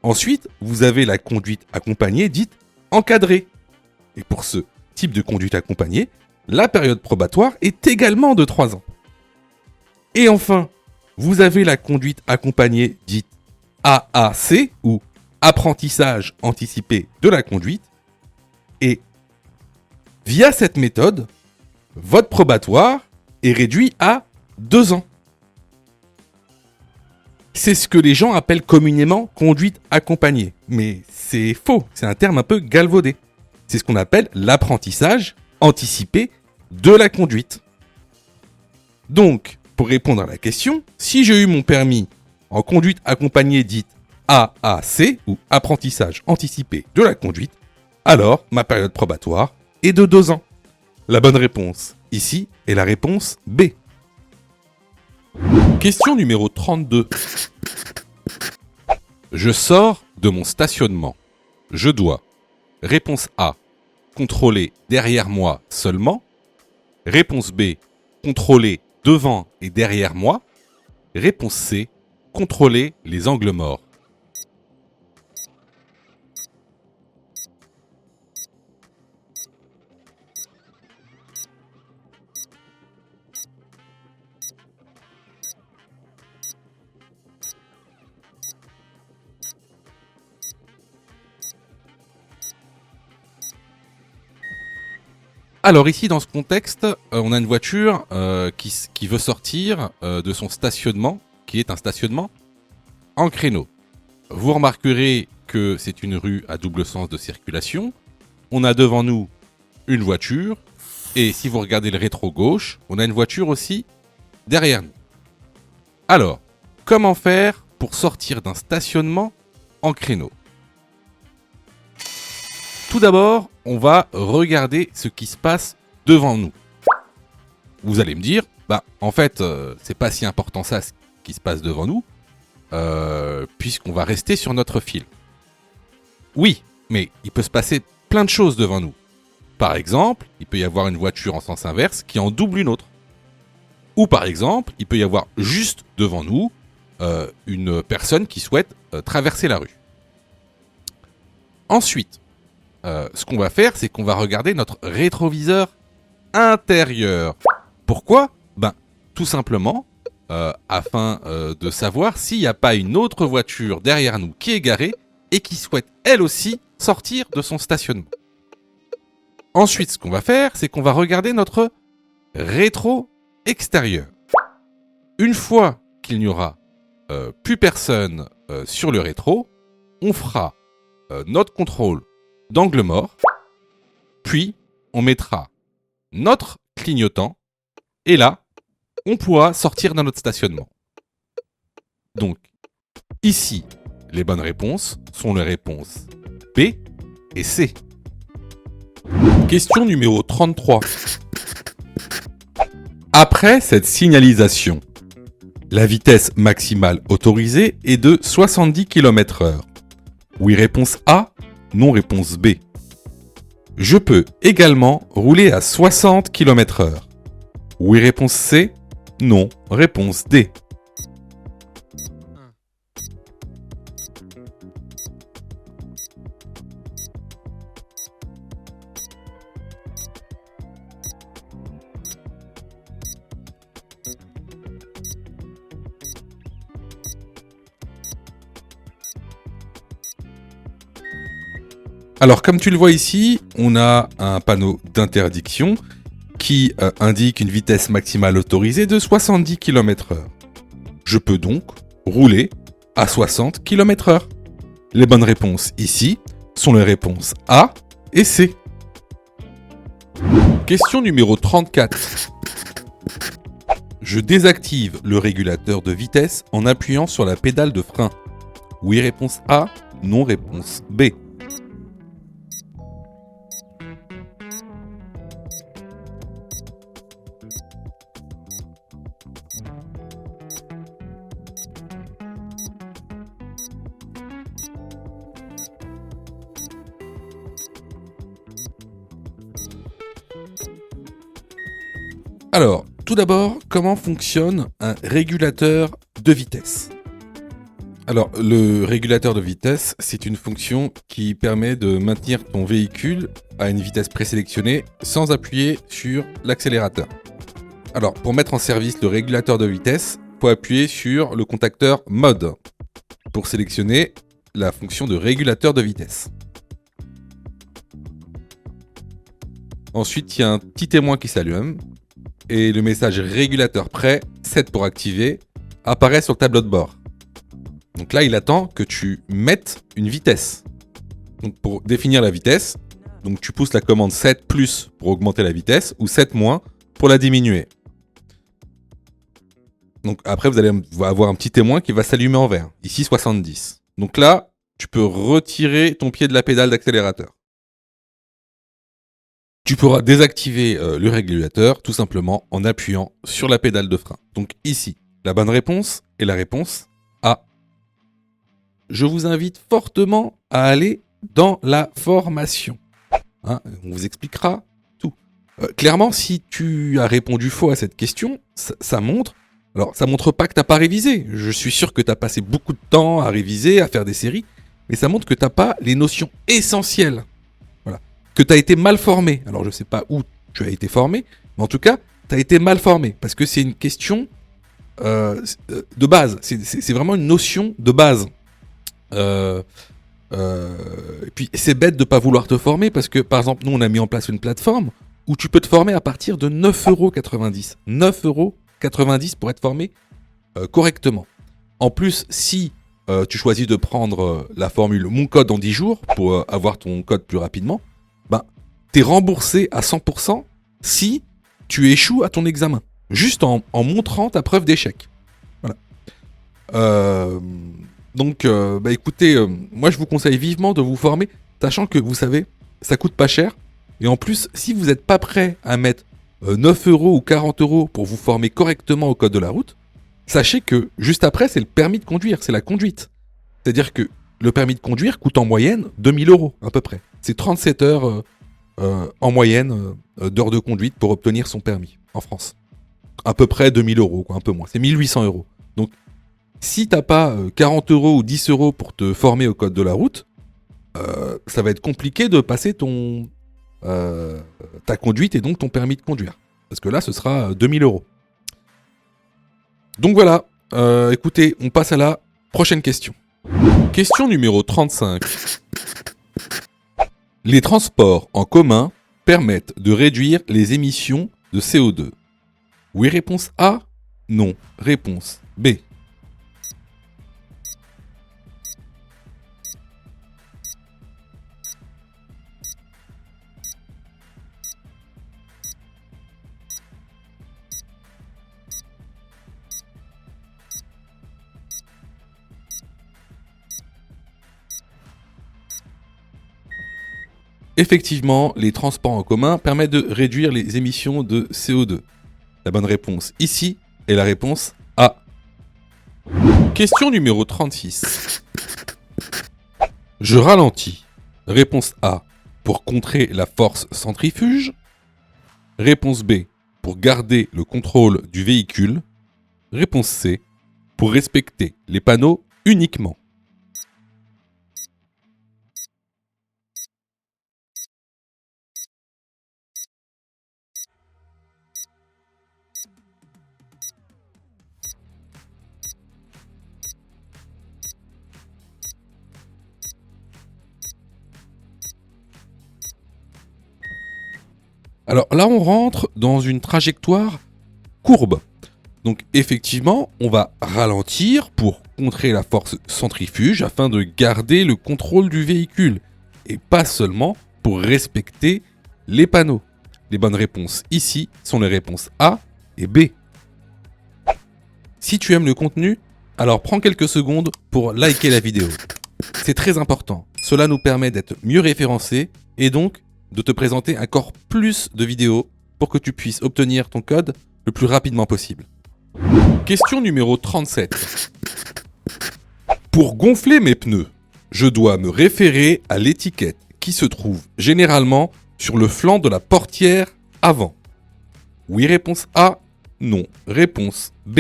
Ensuite, vous avez la conduite accompagnée dite encadrée. Et pour ce type de conduite accompagnée, la période probatoire est également de 3 ans. Et enfin, vous avez la conduite accompagnée dite AAC ou apprentissage anticipé de la conduite. Et via cette méthode, votre probatoire est réduit à 2 ans. C'est ce que les gens appellent communément conduite accompagnée. Mais c'est faux, c'est un terme un peu galvaudé. C'est ce qu'on appelle l'apprentissage anticipé de la conduite. Donc, pour répondre à la question, si j'ai eu mon permis en conduite accompagnée dite AAC ou apprentissage anticipé de la conduite, alors ma période probatoire est de 2 ans. La bonne réponse ici est la réponse B. Question numéro 32. Je sors de mon stationnement. Je dois, réponse A, contrôler derrière moi seulement. Réponse B, contrôler devant et derrière moi. Réponse C, contrôler les angles morts. Alors ici, dans ce contexte, on a une voiture qui veut sortir de son stationnement, qui est un stationnement en créneau. Vous remarquerez que c'est une rue à double sens de circulation. On a devant nous une voiture, et si vous regardez le rétro gauche, on a une voiture aussi derrière nous. Alors, comment faire pour sortir d'un stationnement en créneau ? Tout d'abord, on va regarder ce qui se passe devant nous. Vous allez me dire, en fait, c'est pas si important ça ce qui se passe devant nous, puisqu'on va rester sur notre fil. Oui, mais il peut se passer plein de choses devant nous. Par exemple, il peut y avoir une voiture en sens inverse qui en double une autre. Ou par exemple, il peut y avoir juste devant nous une personne qui souhaite traverser la rue. Ensuite, ce qu'on va faire, c'est qu'on va regarder notre rétroviseur intérieur. Pourquoi ? Tout simplement, afin de savoir s'il n'y a pas une autre voiture derrière nous qui est garée et qui souhaite elle aussi sortir de son stationnement. Ensuite, ce qu'on va faire, c'est qu'on va regarder notre rétro extérieur. Une fois qu'il n'y aura plus personne sur le rétro, on fera notre contrôle d'angle mort, puis on mettra notre clignotant, et là, on pourra sortir de notre stationnement. Donc, ici, les bonnes réponses sont les réponses B et C. Question numéro 33. Après cette signalisation, la vitesse maximale autorisée est de 70 km/h. Oui, réponse A. Non, réponse B. Je peux également rouler à 60 km/h. Oui, réponse C. Non, réponse D. Alors, comme tu le vois ici, on a un panneau d'interdiction qui indique une vitesse maximale autorisée de 70 km/h. Je peux donc rouler à 60 km/h. Les bonnes réponses ici sont les réponses A et C. Question numéro 34. Je désactive le régulateur de vitesse en appuyant sur la pédale de frein. Oui, réponse A. Non, réponse B. Alors, tout d'abord, comment fonctionne un régulateur de vitesse ? Alors, le régulateur de vitesse, c'est une fonction qui permet de maintenir ton véhicule à une vitesse présélectionnée sans appuyer sur l'accélérateur. Alors, pour mettre en service le régulateur de vitesse, il faut appuyer sur le contacteur Mode pour sélectionner la fonction de régulateur de vitesse. Ensuite, il y a un petit témoin qui s'allume et le message régulateur prêt, 7 pour activer, apparaît sur le tableau de bord. Donc là, il attend que tu mettes une vitesse. Donc pour définir la vitesse, donc tu pousses la commande 7 plus pour augmenter la vitesse ou 7 moins pour la diminuer. Donc après, vous allez avoir un petit témoin qui va s'allumer en vert. Ici, 70. Donc là, tu peux retirer ton pied de la pédale d'accélérateur. Tu pourras désactiver le régulateur tout simplement en appuyant sur la pédale de frein. Donc ici, la bonne réponse est la réponse A. Je vous invite fortement à aller dans la formation. On vous expliquera tout. Clairement, si tu as répondu faux à cette question, ça montre... Alors, ça montre pas que t'as pas révisé. Je suis sûr que tu as passé beaucoup de temps à réviser, à faire des séries, mais ça montre que tu n'as pas les notions essentielles. Voilà. Que tu as été mal formé. Alors, je sais pas où tu as été formé, mais en tout cas, tu as été mal formé, parce que c'est une question de base. C'est vraiment une notion de base. Et puis, c'est bête de ne pas vouloir te former, parce que, par exemple, nous, on a mis en place une plateforme où tu peux te former à partir de 9,90 €. 9,90 € pour être formé correctement. En plus, si tu choisis de prendre la formule Mon code en 10 jours pour avoir ton code plus rapidement, tu es remboursé à 100% si tu échoues à ton examen. Juste en montrant ta preuve d'échec. Voilà. Donc, écoutez, moi je vous conseille vivement de vous former, sachant que vous savez, ça coûte pas cher. Et en plus, si vous n'êtes pas prêt à mettre 9 € ou 40 € pour vous former correctement au code de la route, sachez que juste après, c'est le permis de conduire, c'est la conduite. C'est-à-dire que le permis de conduire coûte en moyenne 2000 € à peu près. C'est 37 heures en moyenne d'heures de conduite pour obtenir son permis en France. À peu près 2000 €, quoi, un peu moins. C'est 1800 €. Donc, si t'as pas 40 € ou 10 € pour te former au code de la route, ça va être compliqué de passer ta conduite et donc ton permis de conduire. Parce que là, ce sera 2000 €. Donc voilà, écoutez, on passe à la prochaine question. Question numéro 35. Les transports en commun permettent de réduire les émissions de CO2. Oui, réponse A. Non, réponse B. Effectivement, les transports en commun permettent de réduire les émissions de CO2. La bonne réponse ici est la réponse A. Question numéro 36. Je ralentis. Réponse A, pour contrer la force centrifuge. Réponse B, pour garder le contrôle du véhicule. Réponse C, pour respecter les panneaux uniquement. Alors là, on rentre dans une trajectoire courbe. Donc effectivement, on va ralentir pour contrer la force centrifuge afin de garder le contrôle du véhicule et pas seulement pour respecter les panneaux. Les bonnes réponses ici sont les réponses A et B. Si tu aimes le contenu, alors prends quelques secondes pour liker la vidéo. C'est très important. Cela nous permet d'être mieux référencés et donc de te présenter encore plus de vidéos pour que tu puisses obtenir ton code le plus rapidement possible. Question numéro 37. Pour gonfler mes pneus, je dois me référer à l'étiquette qui se trouve généralement sur le flanc de la portière avant. Oui, réponse A. Non, réponse B.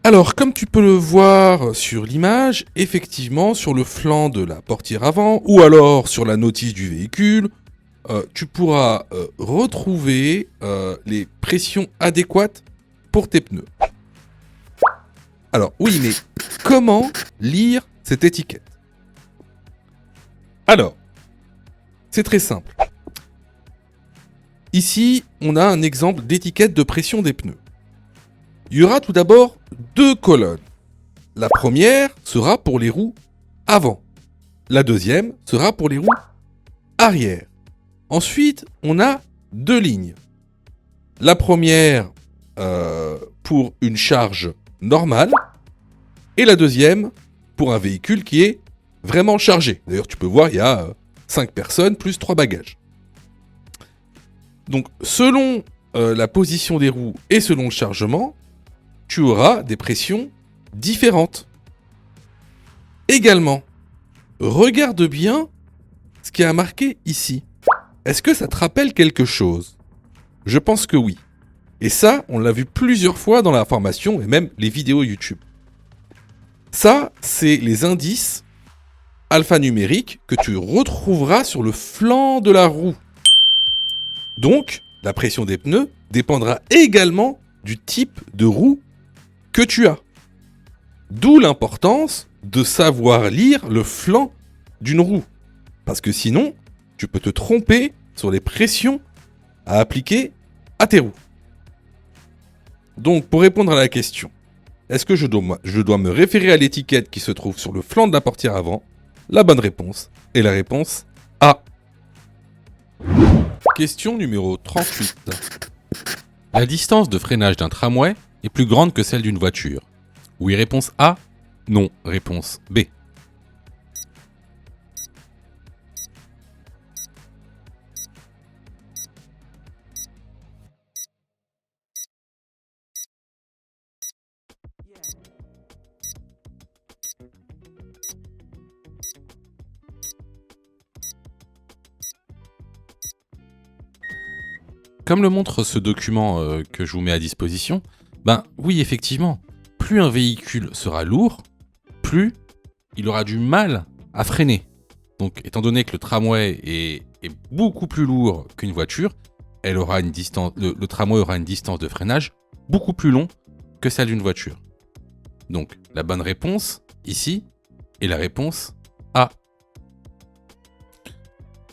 Alors, comme tu peux le voir sur l'image, effectivement, sur le flanc de la portière avant, ou alors sur la notice du véhicule, tu pourras retrouver les pressions adéquates pour tes pneus. Alors, oui, mais comment lire cette étiquette? Alors, c'est très simple. Ici, on a un exemple d'étiquette de pression des pneus. Il y aura tout d'abord 2 colonnes. La première sera pour les roues avant. La deuxième sera pour les roues arrière. Ensuite, on a 2 lignes. La première pour une charge normale et la deuxième pour un véhicule qui est vraiment chargé. D'ailleurs, tu peux voir, il y a 5 personnes plus 3 bagages. Donc, selon la position des roues et selon le chargement, tu auras des pressions différentes. Également, regarde bien ce qui est marqué ici. Est-ce que ça te rappelle quelque chose? Je pense que oui. Et ça, on l'a vu plusieurs fois dans la formation et même les vidéos YouTube. Ça, c'est les indices alphanumériques que tu retrouveras sur le flanc de la roue. Donc, la pression des pneus dépendra également du type de roue que tu as. D'où l'importance de savoir lire le flanc d'une roue. Parce que sinon, tu peux te tromper sur les pressions à appliquer à tes roues. Donc, pour répondre à la question, est-ce que je dois me référer à l'étiquette qui se trouve sur le flanc de la portière avant? La bonne réponse est la réponse A. Question numéro 38. La distance de freinage d'un tramway est plus grande que celle d'une voiture. Oui, réponse A. Non, réponse B. Comme le montre ce document que je vous mets à disposition, ben oui, effectivement, plus un véhicule sera lourd, plus il aura du mal à freiner. Donc, étant donné que le tramway est beaucoup plus lourd qu'une voiture, le tramway aura une distance de freinage beaucoup plus longue que celle d'une voiture. Donc, la bonne réponse, ici, est la réponse A.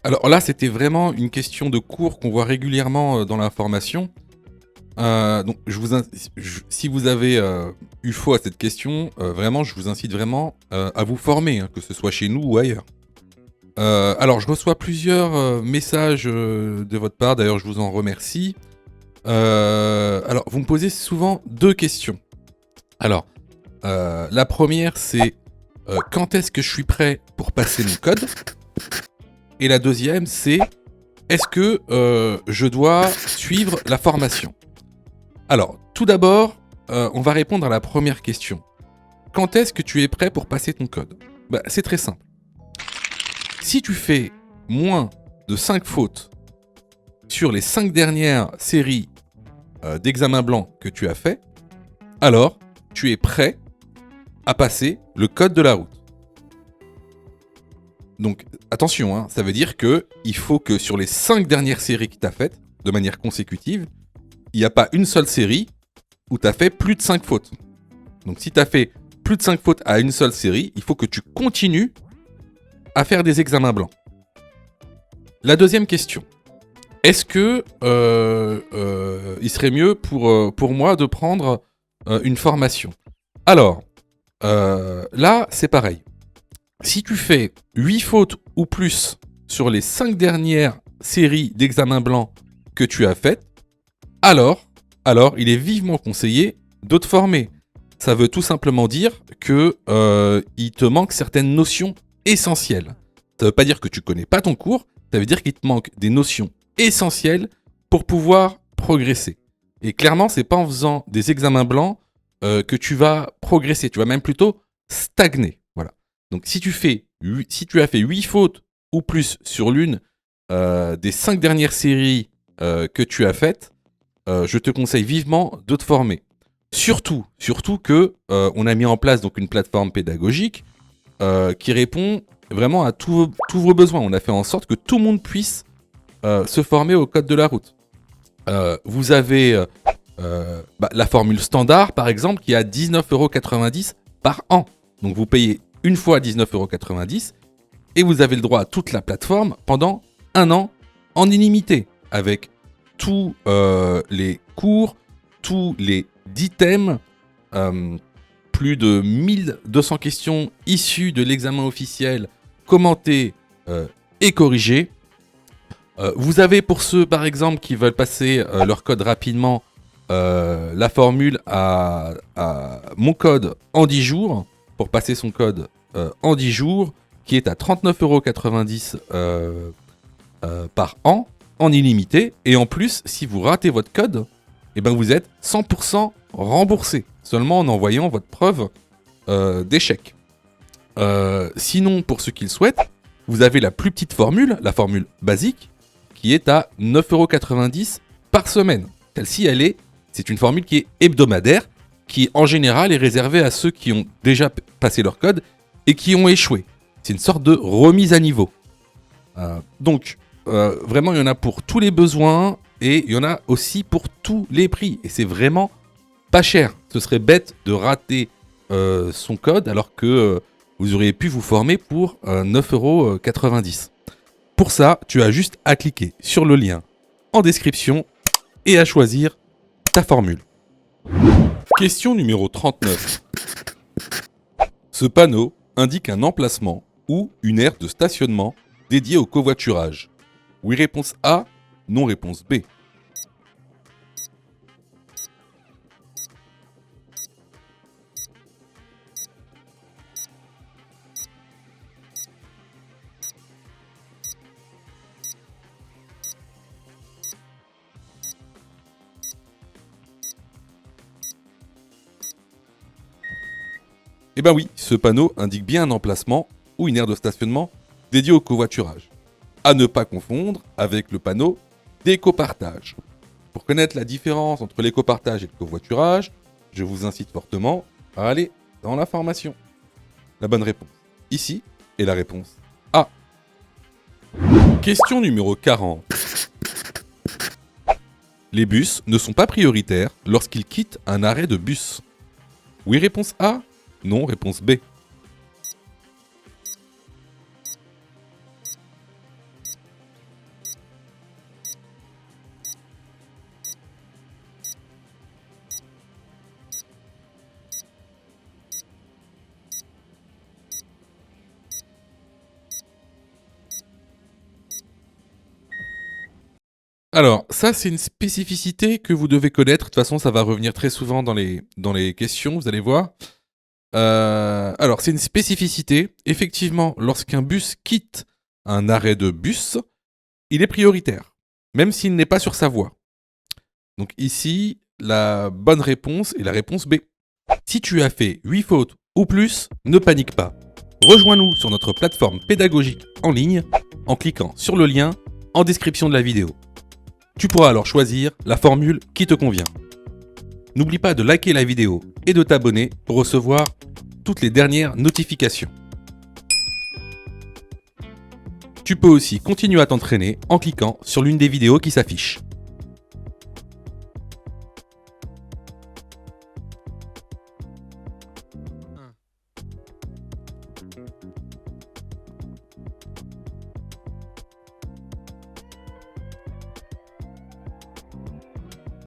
Alors là, c'était vraiment une question de cours qu'on voit régulièrement dans la formation. Donc, si vous avez eu faux à cette question, vraiment, je vous incite vraiment à vous former, hein, que ce soit chez nous ou ailleurs. Alors, je reçois plusieurs messages de votre part, d'ailleurs, je vous en remercie. Alors, vous me posez souvent 2 questions. Alors, la première, c'est quand est-ce que je suis prêt pour passer mon code? Et la deuxième, c'est est-ce que je dois suivre la formation? Alors, tout d'abord, on va répondre à la première question. Quand est-ce que tu es prêt pour passer ton code? C'est très simple. Si tu fais moins de 5 fautes sur les 5 dernières séries d'examens blancs que tu as fait, alors tu es prêt à passer le code de la route. Donc attention, hein, ça veut dire qu'il faut que sur les 5 dernières séries que tu as faites, de manière consécutive, il n'y a pas une seule série où tu as fait plus de 5 fautes. Donc si tu as fait plus de 5 fautes à une seule série, il faut que tu continues à faire des examens blancs. La deuxième question. Est-ce que il serait mieux pour moi de prendre une formation ? Alors, là, c'est pareil. Si tu fais 8 fautes ou plus sur les 5 dernières séries d'examens blancs que tu as faites, alors, il est vivement conseillé de te former. Ça veut tout simplement dire que il te manque certaines notions essentielles. Ça veut pas dire que tu connais pas ton cours, ça veut dire qu'il te manque des notions essentielles pour pouvoir progresser. Et clairement, c'est pas en faisant des examens blancs que tu vas progresser. Tu vas même plutôt stagner. Voilà. Donc si tu as fait 8 fautes ou plus sur l'une des 5 dernières séries que tu as faites, je te conseille vivement de te former. Surtout que on a mis en place donc une plateforme pédagogique qui répond vraiment à tous vos besoins. On a fait en sorte que tout le monde puisse se former au code de la route. Vous avez la formule standard, par exemple, qui est à 19,90 € par an. Donc vous payez une fois 19,90 € et vous avez le droit à toute la plateforme pendant 1 an en illimité, avec tous les cours, tous les 10 thèmes, plus de 1200 questions issues de l'examen officiel, commentées et corrigées. Vous avez pour ceux, par exemple, qui veulent passer leur code rapidement, la formule à mon code en 10 jours, pour passer son code en 10 jours, qui est à 39,90 € par an, en illimité. Et en plus, si vous ratez votre code, eh ben vous êtes 100% remboursé, seulement en envoyant votre preuve d'échec. Sinon, pour ceux qui le souhaitent, vous avez la plus petite formule, la formule basique, qui est à 9,90 € par semaine. Celle-ci, c'est une formule qui est hebdomadaire, qui en général est réservée à ceux qui ont déjà passé leur code et qui ont échoué. C'est une sorte de remise à niveau. Donc, vraiment, il y en a pour tous les besoins et il y en a aussi pour tous les prix. Et c'est vraiment pas cher. Ce serait bête de rater son code alors que vous auriez pu vous former pour 9,90 €. Pour ça, tu as juste à cliquer sur le lien en description et à choisir ta formule. Question numéro 39. Ce panneau indique un emplacement ou une aire de stationnement dédiée au covoiturage. Oui, réponse A, non, réponse B. Eh ben oui, ce panneau indique bien un emplacement ou une aire de stationnement dédiée au covoiturage. À ne pas confondre avec le panneau d'écopartage. Pour connaître la différence entre l'écopartage et le covoiturage, je vous incite fortement à aller dans la formation. La bonne réponse ici est la réponse A. Question numéro 40. Les bus ne sont pas prioritaires lorsqu'ils quittent un arrêt de bus. Oui, réponse A. Non, réponse B. Alors, ça, c'est une spécificité que vous devez connaître. De toute façon, ça va revenir très souvent dans les questions, vous allez voir. Alors, c'est une spécificité. Effectivement, lorsqu'un bus quitte un arrêt de bus, il est prioritaire, même s'il n'est pas sur sa voie. Donc ici, la bonne réponse est la réponse B. Si tu as fait 8 fautes ou plus, ne panique pas. Rejoins-nous sur notre plateforme pédagogique en ligne en cliquant sur le lien en description de la vidéo. Tu pourras alors choisir la formule qui te convient. N'oublie pas de liker la vidéo et de t'abonner pour recevoir toutes les dernières notifications. Tu peux aussi continuer à t'entraîner en cliquant sur l'une des vidéos qui s'affichent.